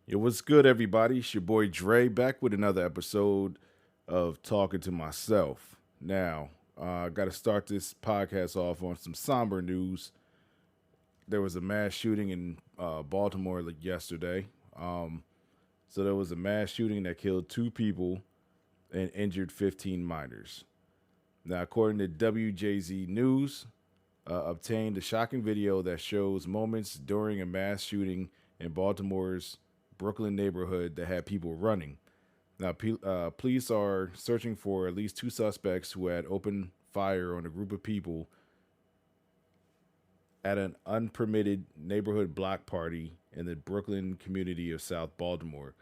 Yo, what's good, everybody? It's your boy Dre back with another episode of Talking to Myself. Now, I got to start this podcast off on some somber news. There was a mass shooting in Baltimore yesterday. So there was a mass shooting that killed two people and injured 15 minors. Now, according to WJZ News, obtained a shocking video that shows moments during a mass shooting in Baltimore's Brooklyn neighborhood that had people running. Now, police are searching for at least two suspects who had opened fire on a group of people at an unpermitted neighborhood block party in the Brooklyn community of South Baltimore.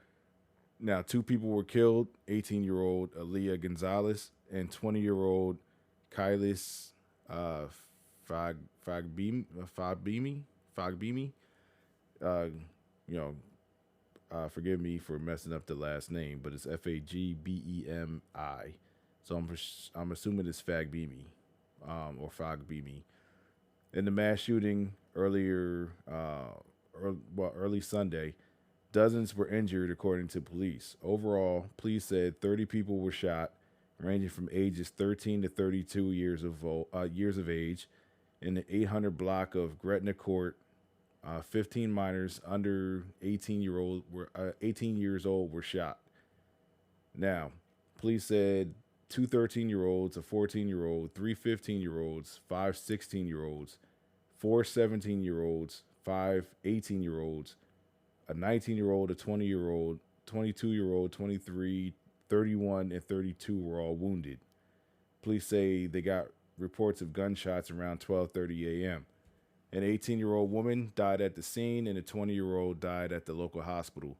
Now, two people were killed: 18-year-old Aaliyah Gonzalez and 20-year-old Kylis uh, Fagbimi. Uh, you know, forgive me for messing up the last name, but it's Fagbemi. So I'm assuming it's Fagbimi, or Fagbimi. In the mass shooting early Sunday, dozens were injured, according to police. Overall, police said 30 people were shot, ranging from ages 13 to 32 years of age, in the 800 block of Gretna Court. 15 minors under 18 years old were shot. Now, police said two 13-year-olds, a 14-year-old, three 15-year-olds, five 16-year-olds, four 17-year-olds, five 18-year-olds, a 19-year-old, a 20-year-old, 22-year-old, 23, 31, and 32 were all wounded. Police say they got reports of gunshots around 12:30 a.m. An 18-year-old woman died at the scene, and a 20-year-old died at the local hospital.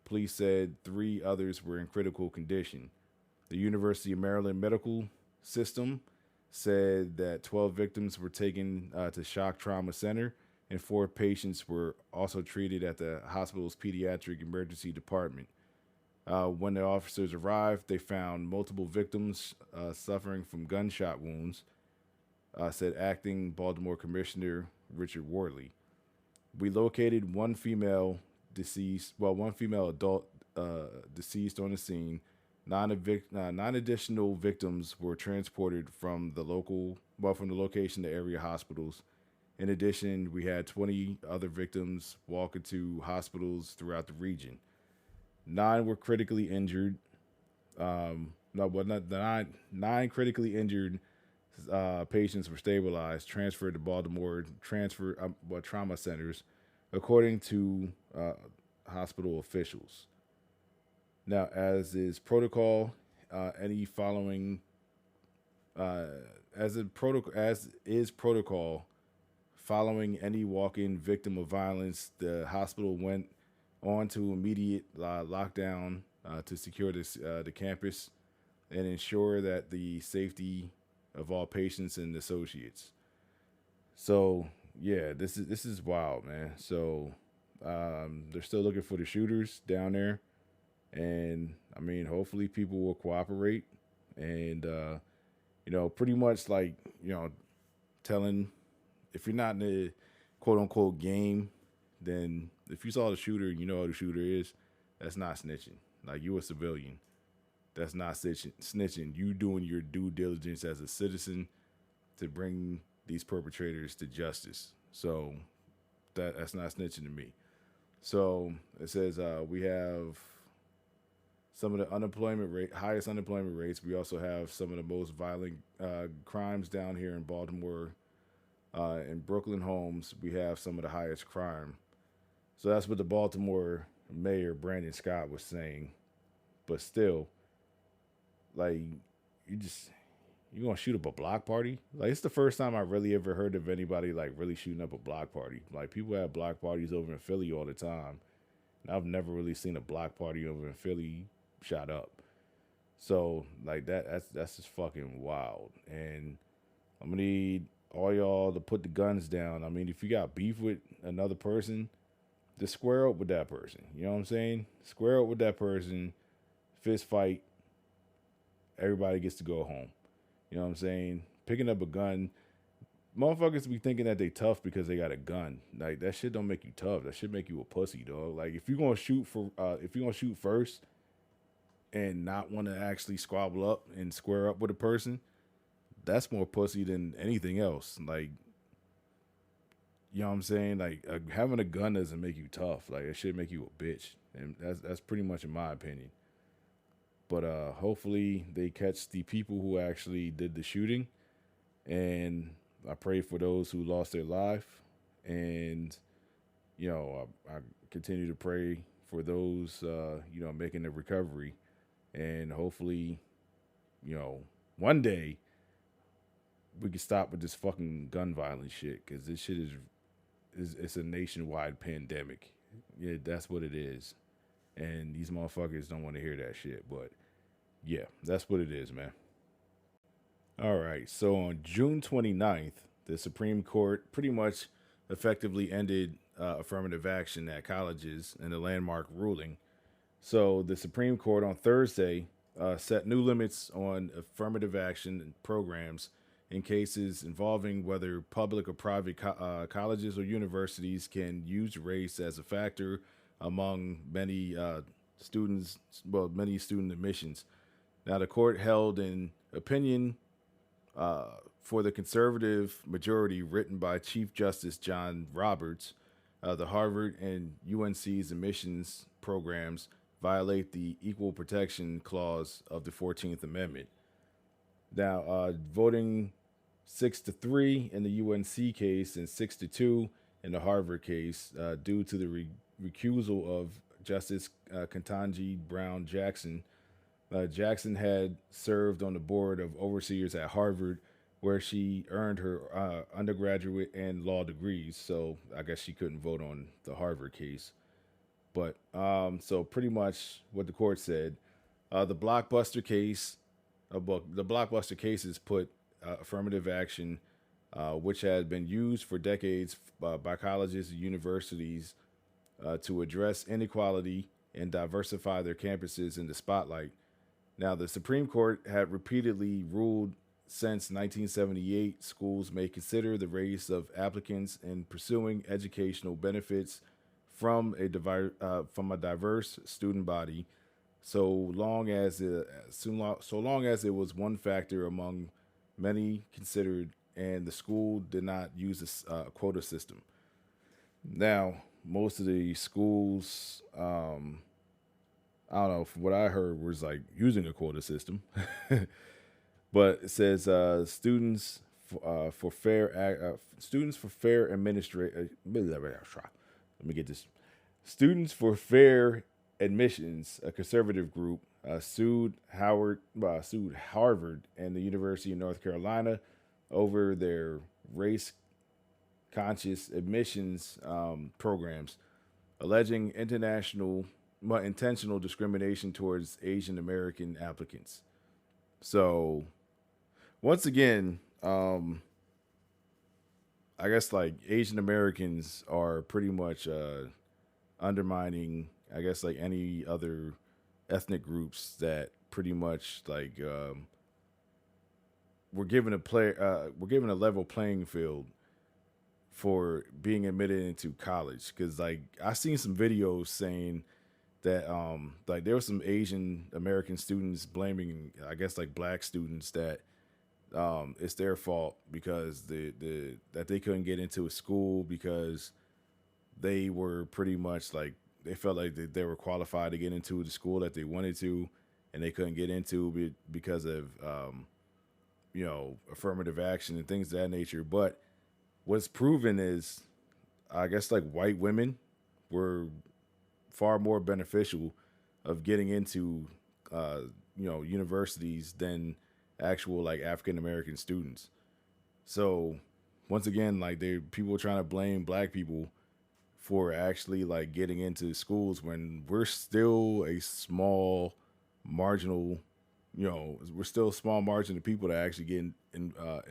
Police said three others were in critical condition. The University of Maryland Medical System said that 12 victims were taken to Shock Trauma Center, and four patients were also treated at the hospital's pediatric emergency department. When the officers arrived, they found multiple victims suffering from gunshot wounds, said acting Baltimore Commissioner Richard Worley. We located one female adult deceased on the scene. Nine additional victims were transported from from the location to area hospitals. In addition, we had 20 other victims walk into hospitals throughout the region. Nine were critically injured. No, well, not the nine critically injured patients were stabilized, transferred to Baltimore trauma centers, according to hospital officials. Now, any following as is protocol, following any walk-in victim of violence, the hospital went on to immediate lockdown to secure the campus and ensure that the safety of all patients and associates. So yeah, this is wild, man. So they're still looking for the shooters down there, and I mean, hopefully people will cooperate and pretty much like telling if you're not in the quote unquote game, then if you saw the shooter and you know who the shooter is, that's not snitching. Like, you a civilian. That's not snitching. You doing your due diligence as a citizen to bring these perpetrators to justice. So that's not snitching to me. So it says we have some of the highest unemployment rates. We also have some of the most violent crimes down here in Baltimore. In Brooklyn homes, we have some of the highest crime. So that's what the Baltimore mayor, Brandon Scott, was saying. But still, like, you gonna shoot up a block party? Like, it's the first time I really ever heard of anybody like really shooting up a block party. Like, people have block parties over in Philly all the time, and I've never really seen a block party over in Philly shot up. So like that's just fucking wild. And I'm gonna need all y'all to put the guns down. I mean, if you got beef with another person, just square up with that person. You know what I'm saying? Square up with that person, fist fight. Everybody gets to go home. You know what I'm saying? Picking up a gun, motherfuckers be thinking that they tough because they got a gun. Like that shit don't make you tough. That shit make you a pussy, dog. Like if you're gonna shoot first and not want to actually squabble up and square up with a person, that's more pussy than anything else. Like, you know what I'm saying? Like having a gun doesn't make you tough. Like it should make you a bitch, and that's pretty much in my opinion. But hopefully they catch the people who actually did the shooting, and I pray for those who lost their life, and I continue to pray for those making the recovery, and hopefully, you know, one day we can stop with this fucking gun violence shit because this shit is it's a nationwide pandemic. Yeah, that's what it is, and these motherfuckers don't want to hear that shit. But yeah, that's what it is, man. All right. So on June 29th, the Supreme Court pretty much effectively ended affirmative action at colleges in a landmark ruling. So the Supreme Court on Thursday set new limits on affirmative action programs in cases involving whether public or private colleges or universities can use race as a factor among many student admissions. Now, the court held an opinion for the conservative majority written by Chief Justice John Roberts. The Harvard and UNC's admissions programs violate the Equal Protection Clause of the 14th Amendment. Now, voting 6-3 in the UNC case and 6-2 in the Harvard case due to the recusal of Justice Ketanji Brown Jackson. Jackson had served on the board of overseers at Harvard, where she earned her undergraduate and law degrees. So I guess she couldn't vote on the Harvard case. But so pretty much what the court said, the blockbuster cases put affirmative action, which had been used for decades by colleges and universities to address inequality and diversify their campuses in the spotlight. Now, the Supreme Court had repeatedly ruled since 1978 schools may consider the race of applicants in pursuing educational benefits from a diverse student body, so long as it was one factor among many considered, and the school did not use a quota system. Now, most of the schools, I don't know, from what I heard, was like using a quota system, but it says students for fair administration. Let me get this. Students for Fair Admissions, a conservative group, sued Harvard and the University of North Carolina over their race-conscious admissions programs, alleging intentional discrimination towards Asian American applicants. So, once again, I guess like Asian Americans are pretty much undermining, I guess, like any other ethnic groups that pretty much like we're given a level playing field for being admitted into college. Because like I seen some videos saying that like there were some Asian American students blaming, I guess, like black students that it's their fault because that they couldn't get into a school because they were pretty much like they felt like they were qualified to get into the school that they wanted to, and they couldn't get into because of affirmative action and things of that nature. But what's proven is, I guess, like white women were far more beneficial of getting into universities than actual like African American students. So once again, like people are trying to blame black people for actually like getting into schools when we're still a small marginal, we're still a small margin of people that actually get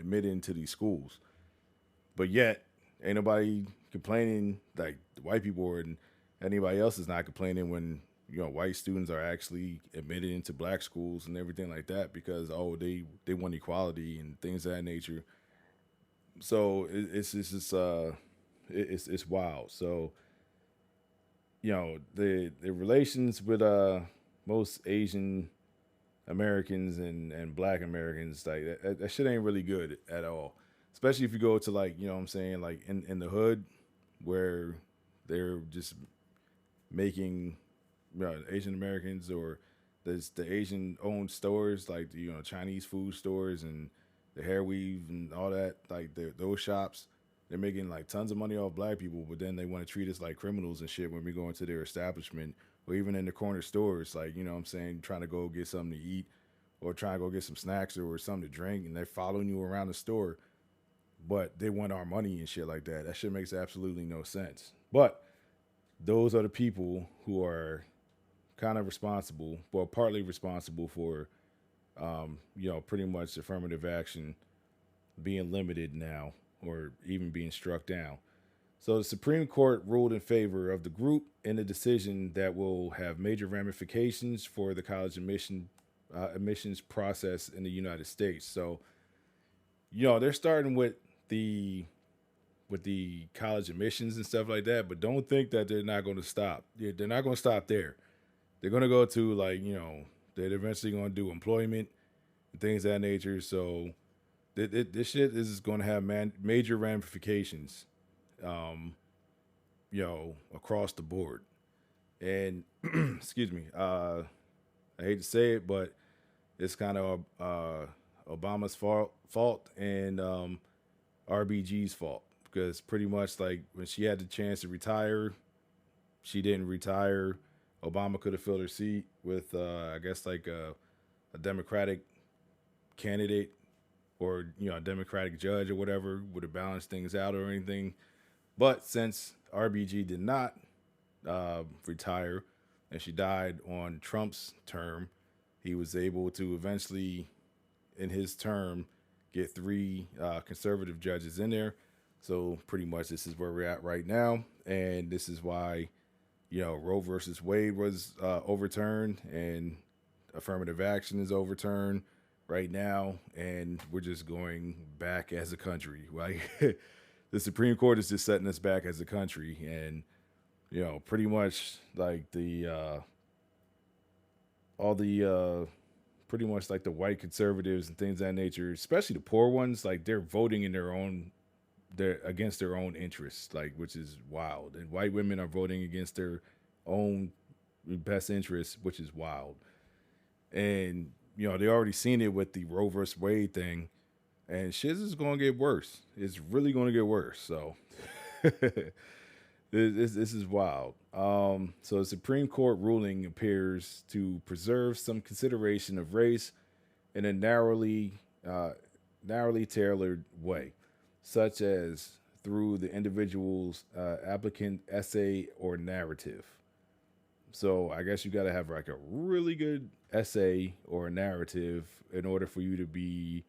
admitted into these schools. But yet ain't nobody complaining, like the white people and anybody else is not complaining when white students are actually admitted into black schools and everything like that because they want equality and things of that nature. So it's just it's wild. So the relations with most Asian Americans and Black Americans, like that shit ain't really good at all. Especially if you go to, like, what I'm saying, like in the hood where they're just making, Asian Americans, or there's the Asian owned stores, like the, Chinese food stores and the hair weave and all that, like those shops, they're making like tons of money off Black people, but then they want to treat us like criminals and shit when we go into their establishment, or even in the corner stores, like, what I'm saying, trying to go get something to eat or trying to go get some snacks or something to drink, and they're following you around the store, but they want our money and shit like that. That shit makes absolutely no sense. But those are the people who are kind of responsible, well, partly responsible for, pretty much affirmative action being limited now, or even being struck down. So the Supreme Court ruled in favor of the group in a decision that will have major ramifications for the college admissions process in the United States. So, they're starting the with the college admissions and stuff like that, but don't think that they're not going to stop. Yeah, they're not going to stop there. They're going to go to, like, they're eventually going to do employment and things of that nature. So this shit is going to have major ramifications, across the board. And excuse me, I hate to say it, but it's kind of Obama's fault and RBG's fault, because pretty much, like, when she had the chance to retire, she didn't retire. Obama could have filled her seat with, I guess, like a Democratic candidate, or a Democratic judge or whatever, would have balanced things out or anything. But since RBG did not retire, and she died on Trump's term, he was able to eventually, in his term, get three conservative judges in there. So pretty much this is where we're at right now, and this is why, Roe versus Wade was overturned, and affirmative action is overturned right now, and we're just going back as a country. Like, the Supreme Court is just setting us back as a country, and pretty much like the all the pretty much like the white conservatives and things of that nature, especially the poor ones, like, they're voting in they're against their own interests, like, which is wild. And white women are voting against their own best interests, which is wild. And they already seen it with the Roe versus Wade thing, and shit is going to get worse. It's really going to get worse. So this is wild. So the Supreme Court ruling appears to preserve some consideration of race in a narrowly tailored way, such as through the individual's applicant essay or narrative. So I guess you got to have like a really good essay or narrative in order for you to be,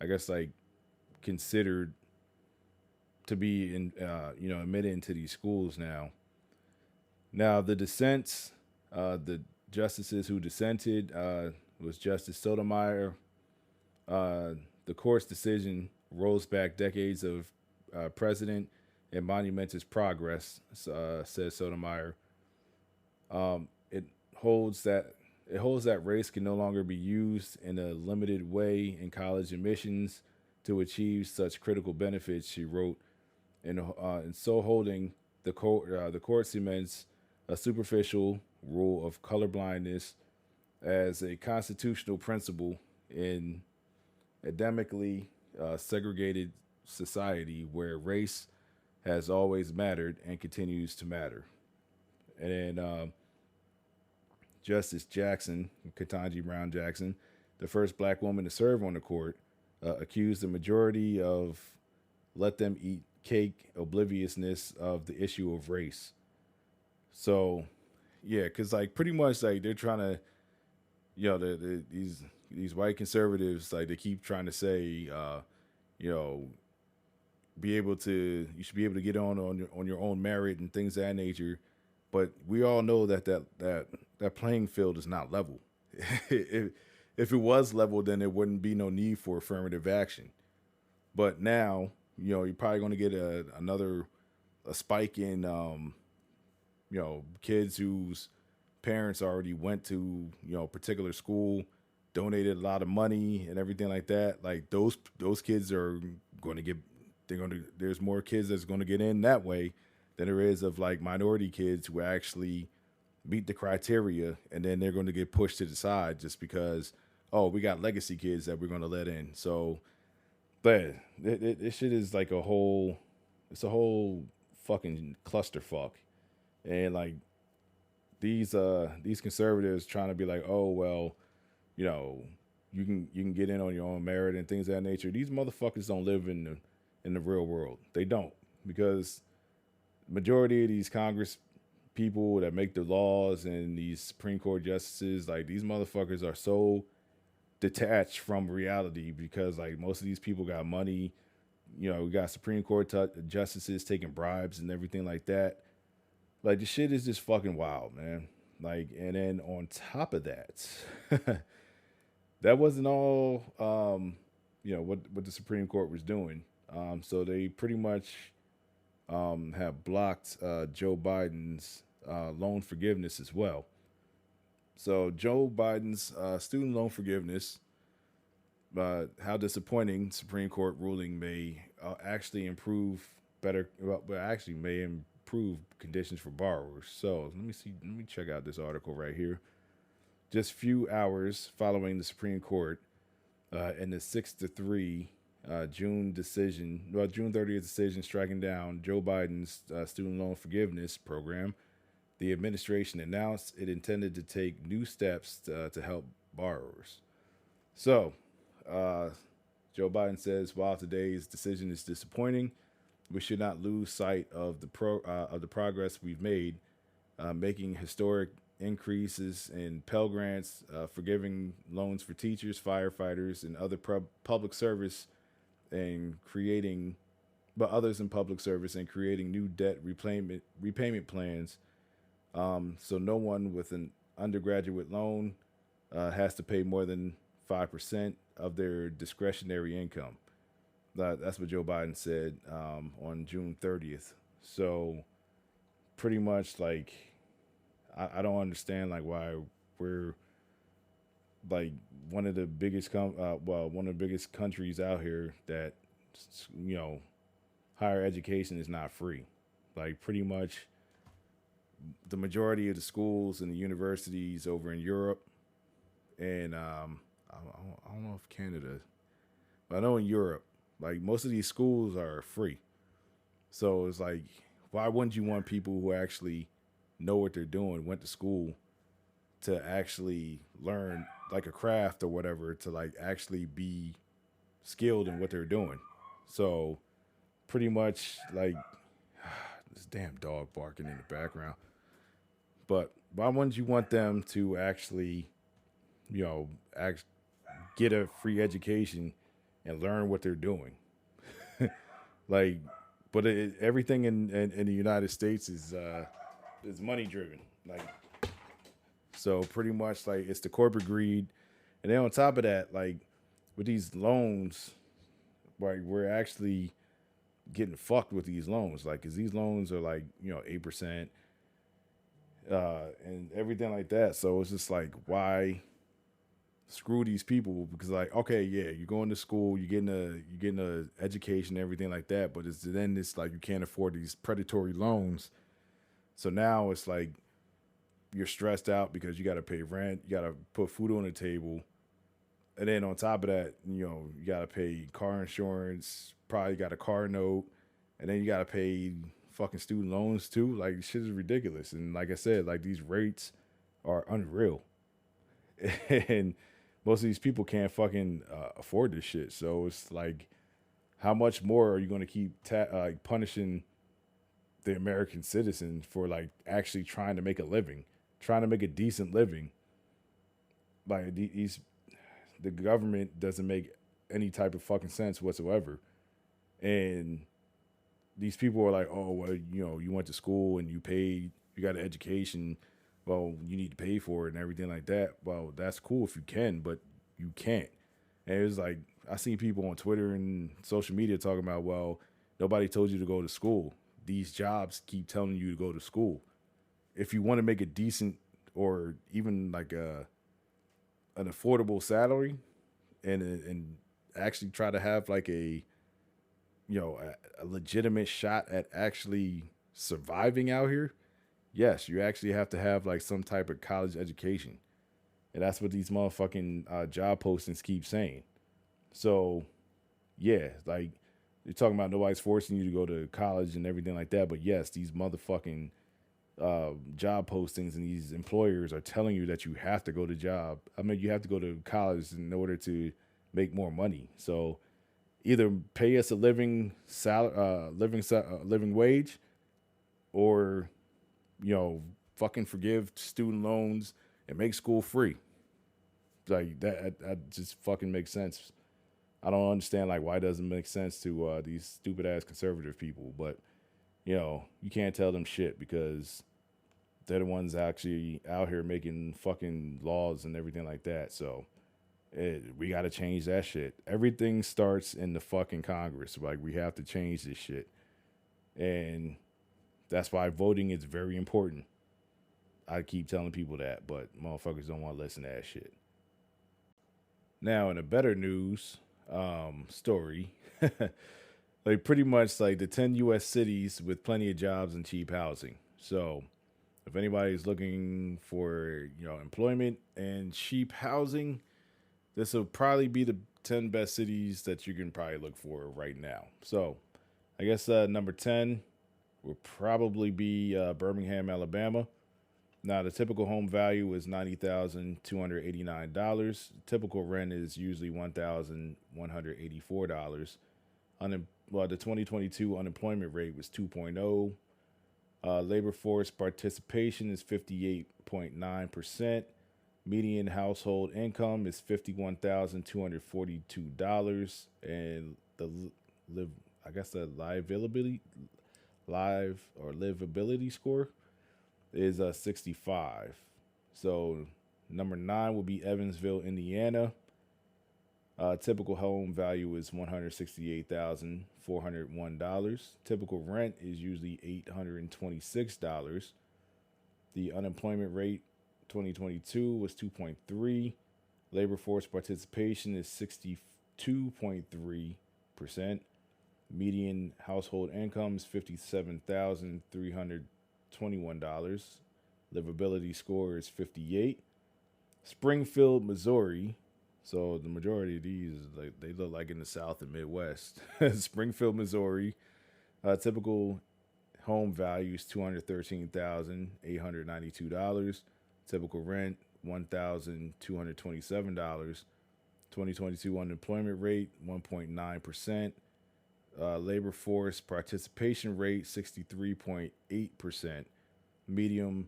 I guess, like, considered to be admitted into these schools now. Now the dissents, the justices who dissented, was Justice Sotomayor. The court's decision rolls back decades of precedent and monumentous progress, says Sotomayor. It holds that race can no longer be used in a limited way in college admissions to achieve such critical benefits, she wrote. And in so holding, the court cements a superficial rule of colorblindness as a constitutional principle in academically segregated society where race has always mattered and continues to matter. And then Justice Jackson, Ketanji Brown Jackson, the first black woman to serve on the court, accused the majority of let them eat cake obliviousness of the issue of race. So, yeah, because, like, pretty much, like, they're trying to, these white conservatives, like, they keep trying to say, you know, you should be able to get on your own merit and things of that nature. But we all know that playing field is not level. if it was level, then there wouldn't be no need for affirmative action. But now you're probably going to get another a spike in kids whose parents already went to particular school, donated a lot of money and everything like that. Like those kids are going to get there's more kids that's going to get in that way than there is of like minority kids who actually meet the criteria, and then they're going to get pushed to the side just because, oh, we got legacy kids that we're going to let in. So but this shit is like it's a whole fucking clusterfuck. And like these conservatives trying to be like, oh well, you know, you can get in on your own merit and things of that nature. These motherfuckers don't live in the real world. They don't, because majority of these Congress people that make the laws and these Supreme Court justices, like these motherfuckers are so detached from reality because like most of these people got money. We got Supreme Court justices taking bribes and everything like that. Like the shit is just fucking wild, man. Like, and then on top of that, that wasn't all. What the Supreme Court was doing. So they pretty much have blocked Joe Biden's loan forgiveness as well. So Joe Biden's student loan forgiveness, how disappointing Supreme Court ruling may actually improve better, well, actually may improve conditions for borrowers. So let me check out this article right here. Just few hours following the Supreme Court in the 6-3 June 30th decision striking down Joe Biden's student loan forgiveness program, the administration announced it intended to take new steps to help borrowers. So, Joe Biden says, while today's decision is disappointing, we should not lose sight of the progress we've made, making historic increases in Pell Grants, forgiving loans for teachers, firefighters, and other public service, and creating, but others in public service, and creating new debt repayment plans. So no one with an undergraduate loan has to pay more than 5% of their discretionary income. That's what Joe Biden said on June 30th. So pretty much like I don't understand like why we're like one of the biggest one of the biggest countries out here that higher education is not free. Like pretty much the majority of the schools and the universities over in Europe and I don't know if Canada, but I know in Europe, like most of these schools are free. So it's like, why wouldn't you want people who actually know what they're doing, went to school, to actually learn like a craft or whatever, to like actually be skilled in what they're doing? So pretty much like this damn dog barking in the background. But why wouldn't you want them to actually, get a free education and learn what they're doing? Like, but everything in the United States is money driven. Like, so pretty much like it's the corporate greed, and then on top of that, like with these loans, like we're actually getting fucked with these loans. Like, cause these loans are like 8%, and everything like that. So it's just like, why screw these people? Because like, okay, yeah, you're going to school, you're getting a education, everything like that, but it's like you can't afford these predatory loans. So now it's like you're stressed out because you got to pay rent, you got to put food on the table, and then on top of that, you got to pay car insurance, probably got a car note, and then you got to pay fucking student loans too. Like shit is ridiculous, and like I said, like these rates are unreal, and most of these people can't fucking afford this shit. So it's like, how much more are you going to keep punishing the American citizen for like actually trying to make a living, trying to make a decent living? Like the government doesn't make any type of fucking sense whatsoever, and these people are like, oh well, you went to school and you paid, you got an education, well, you need to pay for it and everything like that. Well, that's cool if you can, but you can't. And it was like, I see people on Twitter and social media talking about, well, nobody told you to go to school. These jobs keep telling you to go to school. If you want to make a decent or even like an affordable salary and actually try to have like a legitimate shot at actually surviving out here, yes, you actually have to have like some type of college education. And that's what these motherfucking job postings keep saying. So, yeah, like you're talking about nobody's forcing you to go to college and everything like that. But yes, these motherfucking job postings and these employers are telling you that you have to go to job. I mean, you have to go to college in order to make more money. So either pay us a living wage, or fucking forgive student loans and make school free. Like that just fucking makes sense. I don't understand like why it doesn't make sense to these stupid ass conservative people, but you can't tell them shit because they're the ones actually out here making fucking laws and everything like that. So we got to change that shit. Everything starts in the fucking Congress. Like, we have to change this shit. And that's why voting is very important. I keep telling people that, but motherfuckers don't want to listen to that shit. Now, in a better news story, like pretty much like the 10 U.S. cities with plenty of jobs and cheap housing. So if anybody's looking for, employment and cheap housing, this will probably be the 10 best cities that you can probably look for right now. So I guess number 10 will probably be Birmingham, Alabama. Now, the typical home value is $90,289. Typical rent is usually $1,184. The 2022 unemployment rate was 2.0. Labor force participation is 58.9%. Median household income is $51,242, and the livability score is 65. So number 9 will be Evansville, Indiana. Typical home value is $168,401. Typical rent is usually $826. The unemployment rate 2022 was 2.3. Labor force participation is 62.3%. Median household income is $57,321. Livability score is 58. Springfield, Missouri. So the majority of these, like, they look like in the South and Midwest. Springfield, Missouri. Typical home value is $213,892. Typical rent $1,227. 2022 unemployment rate 1.9%. Labor force participation rate 63.8%. Median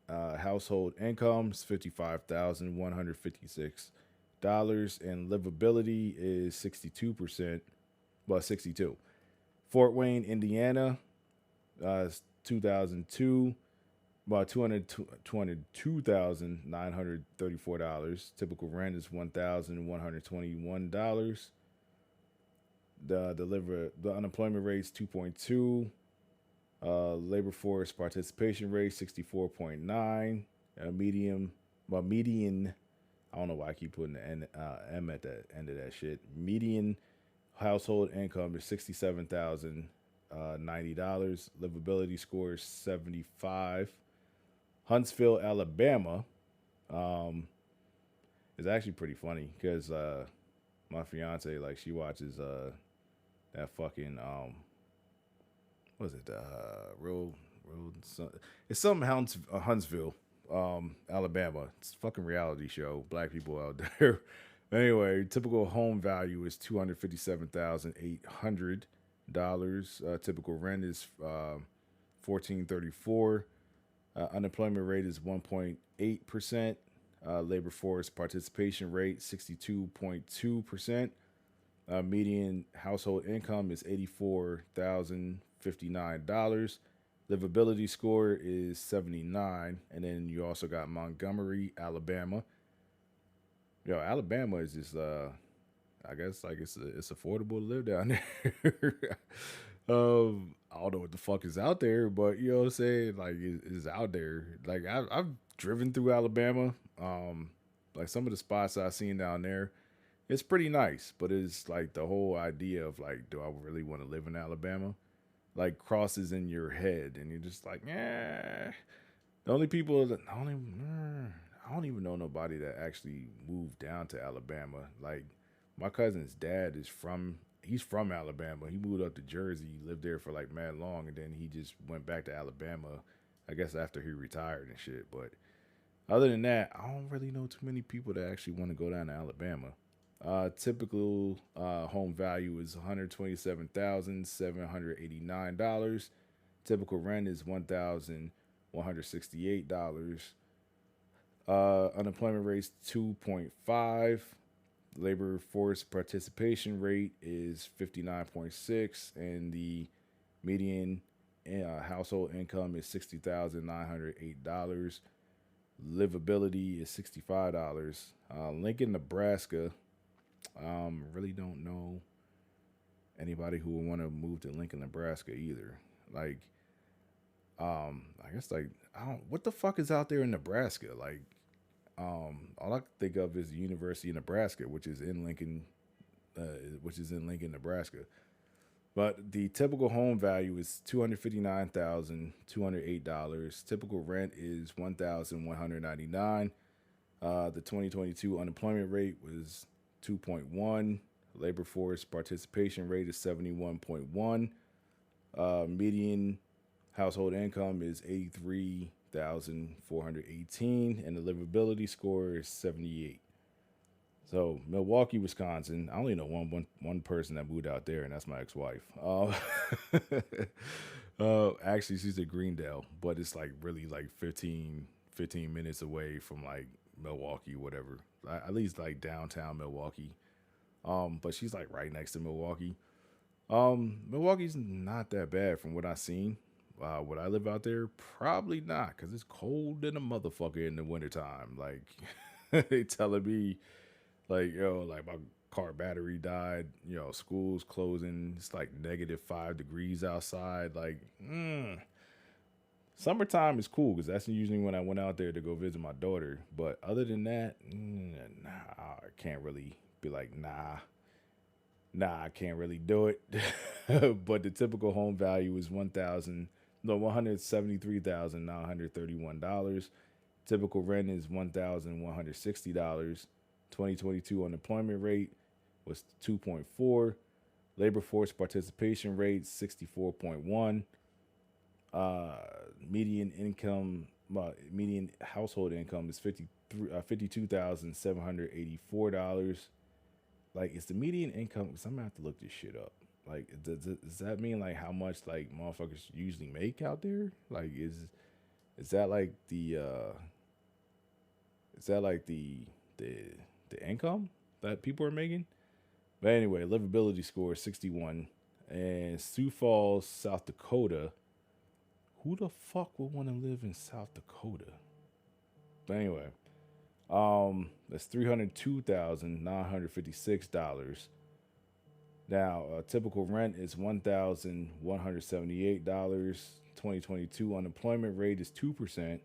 household income is $55,156, and livability is 62%. Well, 62. Fort Wayne, Indiana, 2002. About $202,934. Typical rent is $1,121. The unemployment rate is 2.2. Labor force participation rate 64.9. Median. I don't know why I keep putting the M at the end of that shit. Median household income is $67,090. Livability score is 75. Huntsville, Alabama, is actually pretty funny because my fiance, like, she watches that fucking what is it? It's something Huntsville, Alabama. It's a fucking reality show. Black people out there. Anyway, typical home value is $257,800. Typical rent is $1,434. Unemployment rate is 1.8%. Labor force participation rate 62.2%. Median household income is $84,059. Livability score is 79. And then you also got Montgomery, Alabama. Alabama is just I guess like it's affordable to live down there. I don't know what the fuck is out there, but you know what I'm saying? Like it's out there. Like I've driven through Alabama. Like some of the spots I've seen down there, it's pretty nice, but it's like the whole idea of like, do I really want to live in Alabama? Like crosses in your head, and you're just like, yeah. The only people that I don't even know nobody that actually moved down to Alabama. Like my cousin's dad is he's from Alabama. He moved up to Jersey, lived there for like mad long, and then he just went back to Alabama, I guess after he retired and shit. But other than that, I don't really know too many people that actually want to go down to Alabama. Typical home value is $127,789. Typical rent is $1,168. Unemployment rate is 2.5. Labor force participation rate is 59.6, and the median household income is $60,908. Livability is $65. Lincoln, Nebraska. Really don't know anybody who would want to move to Lincoln, Nebraska either. Like, I guess like I don't. What the fuck is out there in Nebraska? Like, all I can think of is the University of Nebraska, which is in Lincoln, Nebraska. But the typical home value is $259,208. Typical rent is $1,199. The 2022 unemployment rate was 2.1. Labor force participation rate is 71.1. Median household income is 83,418, and the livability score is 78. So Milwaukee, Wisconsin. I only know one person that moved out there, and that's my ex-wife. Actually, she's at Greendale, but it's like really like 15 minutes away from like Milwaukee, whatever. At least like downtown Milwaukee. But she's like right next to Milwaukee. Milwaukee's not that bad from what I've seen. Would I live out there? Probably not, because it's cold than a motherfucker in the wintertime. Like, they telling me, like, yo, like my car battery died, school's closing. It's like -5 degrees outside. Like, summertime is cool, because that's usually when I went out there to go visit my daughter. But other than that, nah, I can't really be like, nah, I can't really do it. But the typical home value is $173,931. Typical rent is $1,160. 2022 unemployment rate was 2.4. Labor force participation rate 64.1. Median household income is $52,784. Like, is the median income? Because I'm gonna have to look this shit up. Like, does that mean like how much like motherfuckers usually make out there? Like, is that like the income that people are making? But anyway, livability score is 61. And Sioux Falls, South Dakota. Who the fuck would want to live in South Dakota? But anyway, that's $302,956. Now, typical rent is $1,178. 2022 unemployment rate is 2%.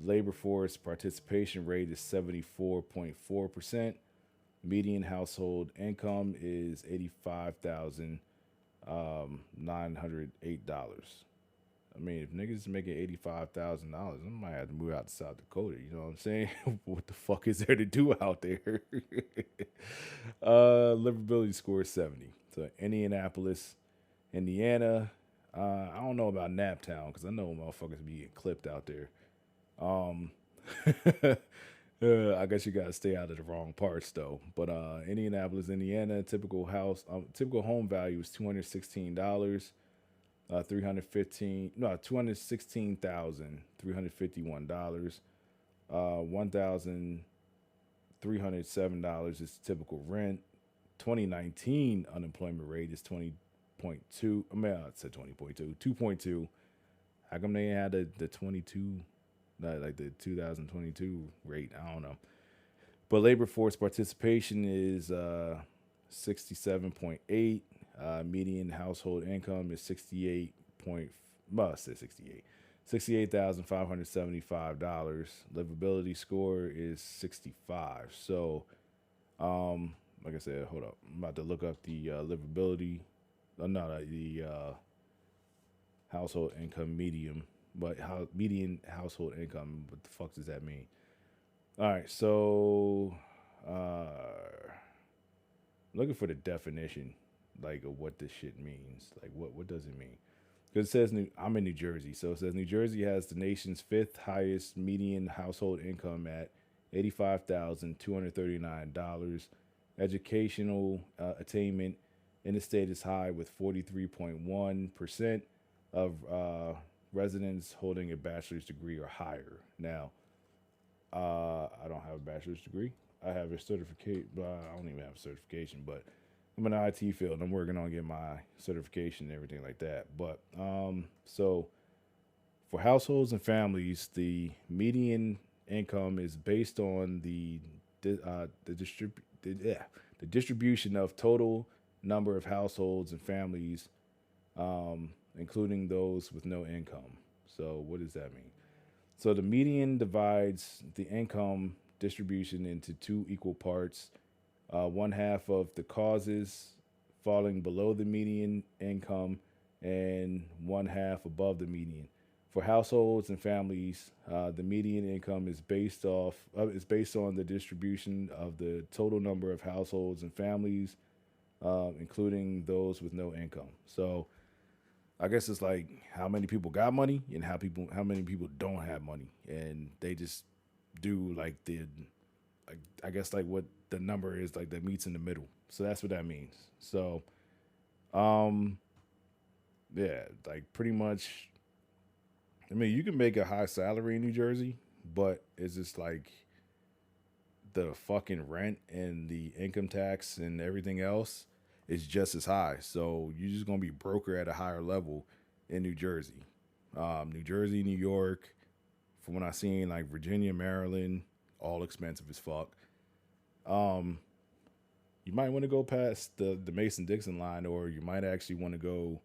Labor force participation rate is 74.4%. Median household income is $85,908. I mean, if niggas is making $85,000, I might have to move out to South Dakota. You know what I'm saying? What the fuck is there to do out there? Livability score is 70. So Indianapolis, Indiana. I don't know about Naptown, because I know motherfuckers be getting clipped out there. I guess you gotta stay out of the wrong parts though. But Indianapolis, Indiana, typical home value is $216. $216,351. $1,307 is typical rent. 2019 unemployment rate is 20.2. I mean, I said 20.2, 2.2. How come they had the 22, like the 2022 rate? I don't know. But labor force participation is 67.8. Median household income is 68 point. Well, I said 68. $68,575. Livability score is 65. So, like I said, hold up. I'm about to look up the livability. No, the household income medium. But how median household income? What the fuck does that mean? All right, so looking for the definition, like of what this shit means. Like what does it mean? Because it says I'm in New Jersey, so it says New Jersey has the nation's fifth highest median household income at $85,239. Educational attainment in the state is high with 43.1% of residents holding a bachelor's degree or higher. Now, I don't have a bachelor's degree. I have a certificate, but I don't even have a certification. But I'm in the IT field, and I'm working on getting my certification and everything like that. But so for households and families, the median income is based on the distribution of total number of households and families, including those with no income. So what does that mean? So the median divides the income distribution into two equal parts. One half of the causes falling below the median income and one half above the median. For households and families, the median income is based on the distribution of the total number of households and families, including those with no income. So I guess it's like how many people got money and how many people don't have money, and they just do like I guess like what the number is like that meets in the middle. So that's what that means. So, yeah, like pretty much. I mean, you can make a high salary in New Jersey, but it's just like the fucking rent and the income tax and everything else is just as high. So you're just gonna be broker at a higher level in New Jersey. New Jersey, New York, from what I've seen, like Virginia, Maryland, all expensive as fuck. You might want to go past the Mason-Dixon line, or you might actually want to go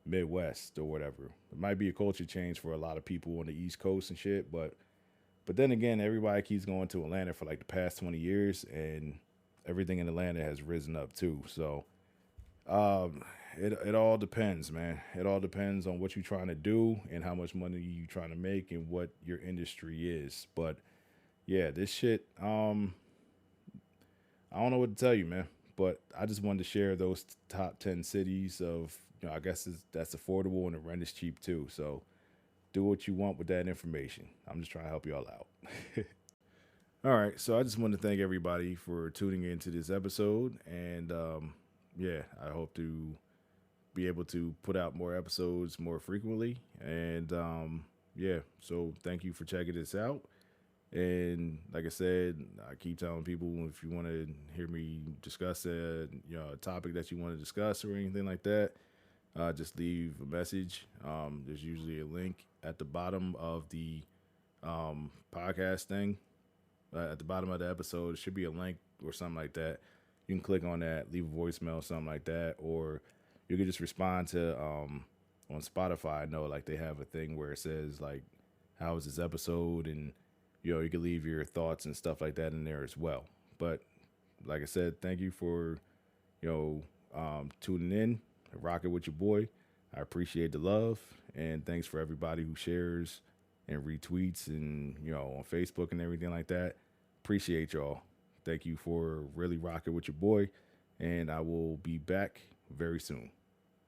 Midwest or whatever. It might be a culture change for a lot of people on the East Coast and shit, but then again, everybody keeps going to Atlanta for like the past 20 years, and everything in Atlanta has risen up too. So it all depends, man. It all depends on what you're trying to do and how much money you're trying to make and what your industry is. But yeah, this shit, I don't know what to tell you, man. But I just wanted to share those top 10 cities of, I guess that's affordable and the rent is cheap too. So do what you want with that information. I'm just trying to help you all out. All right. So I just want to thank everybody for tuning into this episode. And yeah, I hope to be able to put out more episodes more frequently. And yeah, so thank you for checking this out. And like I said, I keep telling people, if you want to hear me discuss a topic that you want to discuss or anything like that, just leave a message. There's usually a link at the bottom of the podcast thing. At the bottom of the episode, there should be a link or something like that. You can click on that, leave a voicemail, something like that, or you can just respond to on Spotify. I know like they have a thing where it says like, how was this episode? And you can leave your thoughts and stuff like that in there as well. But like I said, thank you for tuning in, rocking with your boy. I appreciate the love, and thanks for everybody who shares and retweets and on Facebook and everything like that. Appreciate y'all. Thank you for really rocking with your boy, and I will be back very soon.